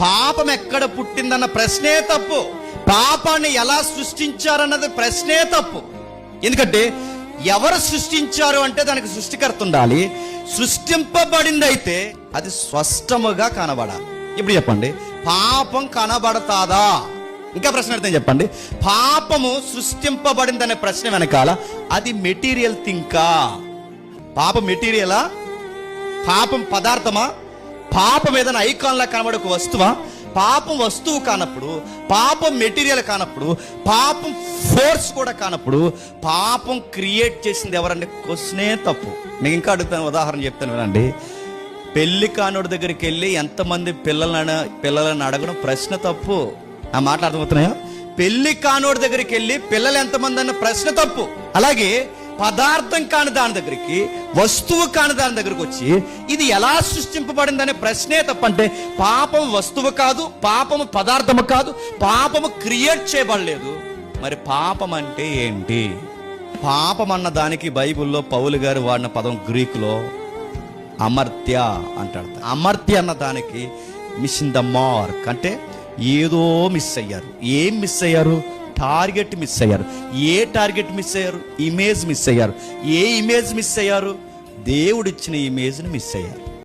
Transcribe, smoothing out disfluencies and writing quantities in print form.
పాపం ఎక్కడ పుట్టిందన్న ప్రశ్నే తప్పు. పాపాన్ని ఎలా సృష్టించారన్నది ప్రశ్నే తప్పు. ఎందుకంటే ఎవరు సృష్టించారు అంటే దానికి సృష్టికర్త ఉండాలి. సృష్టింపబడింది అయితే అది స్పష్టముగా కనబడాలి. ఇప్పుడు చెప్పండి, పాపం కనబడతాదా? ఇంకా ప్రశ్న అర్థం చెప్పండి. పాపము సృష్టింపబడిందనే ప్రశ్న వెనకాల అది మెటీరియల్ థింకా? పాపం మెటీరియలా? పాపం పదార్థమా? పాపం ఏదైనా ఐకాన్లా కనబడే ఒక వస్తువా? పాపం వస్తువు కానప్పుడు, పాపం మెటీరియల్ కానప్పుడు, పాపం ఫోర్స్ కూడా కానప్పుడు పాపం క్రియేట్ చేసింది ఎవరంటే క్వశ్చనే తప్పు. నేను ఇంకా అడుగుతాను, ఉదాహరణ చెప్తాను వినండి. పెళ్లి కానోడి దగ్గరికి వెళ్ళి ఎంతమంది పిల్లలను అడగడం ప్రశ్న తప్పు. ఆ మాటలు అర్థమవుతున్నాయా? పెళ్లి కానోడి దగ్గరికి వెళ్ళి పిల్లలు ఎంతమంది అన్న ప్రశ్న తప్పు. అలాగే పదార్థం కాని దాని దగ్గరికి, వస్తువు కాని దాని దగ్గరికి వచ్చి ఇది ఎలా సృష్టింపబడిందనే ప్రశ్నే తప్పంటే పాపం వస్తువు కాదు, పాపము పదార్థము కాదు, పాపము క్రియేట్ చేయబడలేదు. మరి పాపం అంటే ఏంటి? పాపం అన్న దానికి బైబిల్లో పౌలు గారు వాడిన పదం గ్రీకులో అమర్త్య అంటాడు. అమర్త్య అన్న దానికి మిస్ ఇన్ ద మార్క్ అంటే ఏదో మిస్ అయ్యారు. ఏం మిస్ అయ్యారు? టార్గెట్ మిస్ అయ్యారు. ఏ టార్గెట్ మిస్ అయ్యారు? ఇమేజ్ మిస్ అయ్యారు. ఏ ఇమేజ్ మిస్ అయ్యారు? దేవుడిచ్చిన ఇమేజ్ని మిస్ అయ్యారు.